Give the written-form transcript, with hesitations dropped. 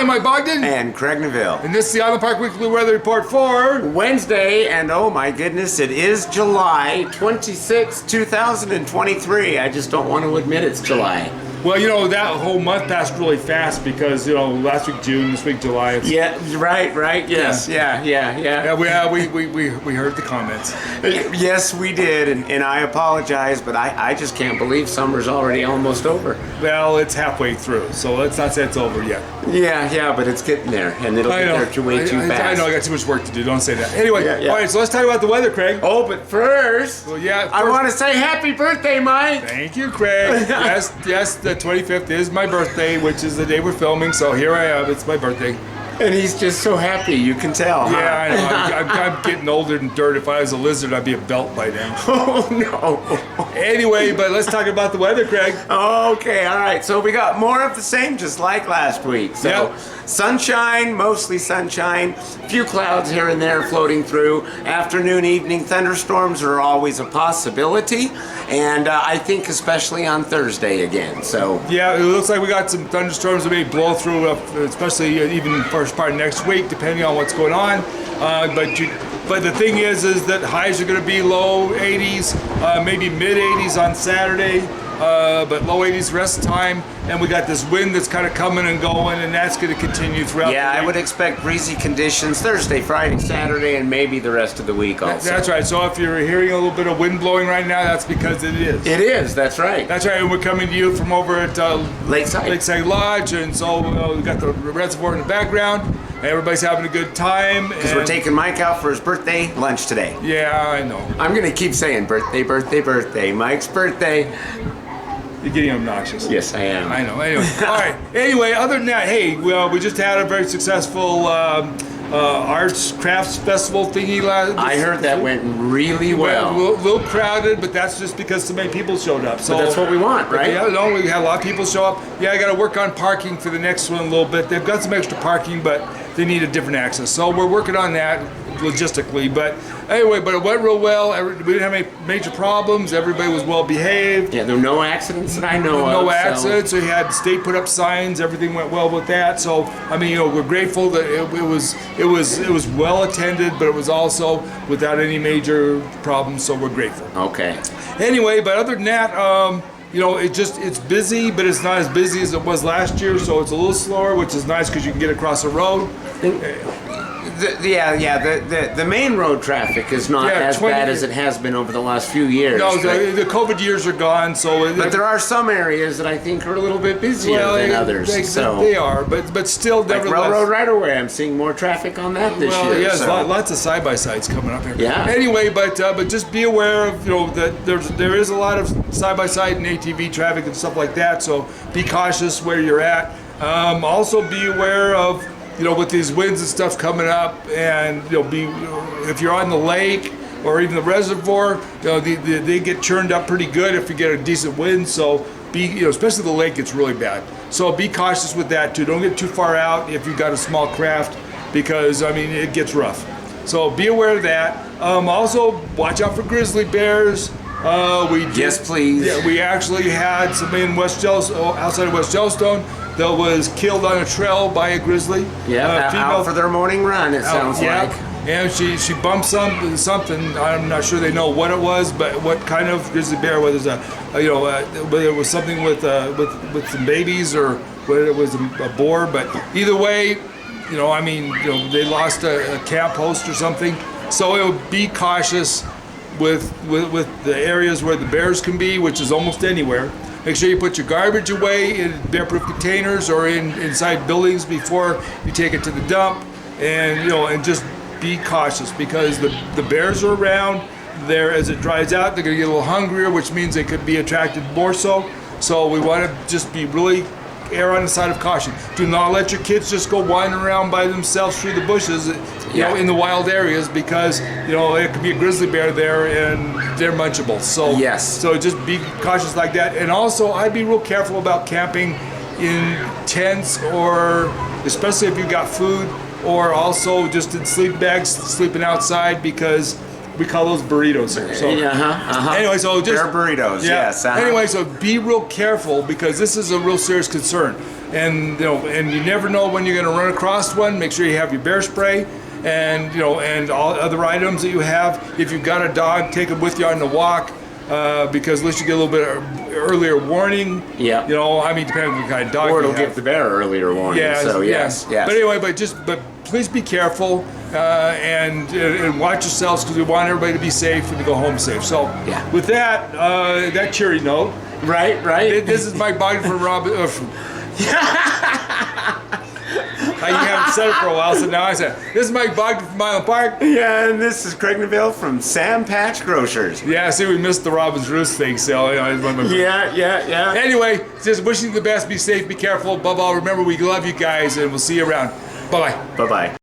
Hi, Mike Bogden. And Craig Neville. And this is the Island Park Weekly Weather Report for Wednesday, and oh my goodness, it is July 26, 2023. I just don't want to admit it's July. Well, you know, that whole month passed really fast because, you know, last week June, this week July. Yeah, right, yes, yeah. Yeah, we heard the comments. Yes, we did, and I apologize, but I just can't believe summer's already almost over. Well, it's halfway through, so let's not say it's over yet. Yeah, but it's getting there, and it'll get there way too fast. I know, I got too much work to do, don't say that. Anyway, Yeah. all right, so let's talk about the weather, Craig. Oh, but first, I want to say happy birthday, Mike. Thank you, Craig. yes, the 25th is my birthday, which is the day we're filming, so here I am, it's my birthday. And he's just so happy, you can tell. Yeah, I know. I'm getting older than dirt. If I was a lizard, I'd be a belt by now. Oh, no. Anyway, but let's talk about the weather, Craig. Okay, all right. So we got more of the same, just like last week. So sunshine, mostly sunshine. A few clouds here and there floating through. Afternoon, evening thunderstorms are always a possibility. And I think especially on Thursday again. So yeah, it looks like we got some thunderstorms that may blow through, especially even first part of next week, depending on what's going on. But the thing is that highs are going to be low 80s, maybe mid 80s on Saturday, but low 80s the rest of the time. And we got this wind that's kind of coming and going, and that's going to continue throughout the week. I would expect breezy conditions Thursday, Friday, Saturday, and maybe the rest of the week also. That's right. So if you're hearing a little bit of wind blowing right now, that's because it is. It is, that's right. That's right, and we're coming to you from over at Lakeside Lodge, and so we've got the reservoir in the background. Everybody's having a good time. Because we're taking Mike out for his birthday lunch today. Yeah, I know. I'm going to keep saying birthday, Mike's birthday. You're getting obnoxious. Yes, I am. I know. Anyway, all right. Anyway, other than that, hey, we just had a very successful arts crafts festival thingy last. I heard that went really well. A little crowded, but that's just because so many people showed up. So but that's what we want, right? Yeah, no, we had a lot of people show up. Yeah, I got to work on parking for the next one a little bit. They've got some extra parking, but they need a different access. So we're working on that logistically. But anyway, but it went real well. We didn't have any major problems. Everybody was well behaved. Yeah, there were no accidents that I know of. No accidents. So we had the state put up signs. Everything went well with that. So I mean, you know, we're grateful that it was well attended, but it was also without any major problems. So we're grateful. Okay. Anyway, but other than that, you know, it's busy, but it's not as busy as it was last year. So it's a little slower, which is nice because you can get across the road. The main road traffic is not as bad as it has been over the last few years. No, the COVID years are gone, so. But there are some areas that I think are a little bit busier than others. They are, but still, like nevertheless. Railroad right away, I'm seeing more traffic on that this year. Yes, lots of side by sides coming up here. Yeah. Anyway, but just be aware of, you know, that there is a lot of side by side and ATV traffic and stuff like that. So be cautious where you're at. Also be aware of, you know, with these winds and stuff coming up, and if you're on the lake or even the reservoir, you know, they get churned up pretty good if you get a decent wind. So especially the lake gets really bad. So be cautious with that too. Don't get too far out if you've got a small craft, because I mean it gets rough. So be aware of that. Also watch out for grizzly bears. Yes, please. Yeah, we actually had somebody in outside of West Yellowstone that was killed on a trail by a grizzly. Yeah, out for their morning run, it sounds like. And she bumped something. I'm not sure they know what it was, but what kind of grizzly bear? Whether it was something with some babies or whether it was a boar. But either way, you know, I mean, you know, they lost a camp host or something. So it would be cautious with the areas where the bears can be, which is almost anywhere. Make sure you put your garbage away in bear-proof containers or inside buildings before you take it to the dump, and and just be cautious, because the bears are around there. As it dries out, they're going to get a little hungrier, which means they could be attracted more so. So we want to just be really err on the side of caution. Do not let your kids just go wandering around by themselves through the bushes, you know, in the wild areas, because it could be a grizzly bear there and they're munchable. So so just be cautious like that. And also, I'd be real careful about camping in tents, or especially if you've got food, or also just in sleep bags, sleeping outside, because we call those burritos here. So anyway, so just bear burritos. Yes. Anyway, so be real careful, because this is a real serious concern. and and you never know when you're going to run across one. Make sure you have your bear spray, and and all other items that you have. If you've got a dog, take them with you on the walk, because at least you get a little bit earlier warning. Yeah. I mean, depending on what kind of dog. Or you it'll have. give the bear earlier warning. Yeah, So yes. But anyway, but please be careful and watch yourselves, because we want everybody to be safe and to go home safe. So with that cheery note, right. This is Mike Bogden from Rob. You haven't said it for a while, so now I said, this is Mike Bogden from Island Park. Yeah, and this is Craig Neville from Sam Patch Grocers. Yeah, see, we missed the Robin's Roost thing, so Yeah. Anyway, just wishing you the best. Be safe, be careful. Above all, remember, we love you guys, and we'll see you around. Bye-bye. Bye-bye.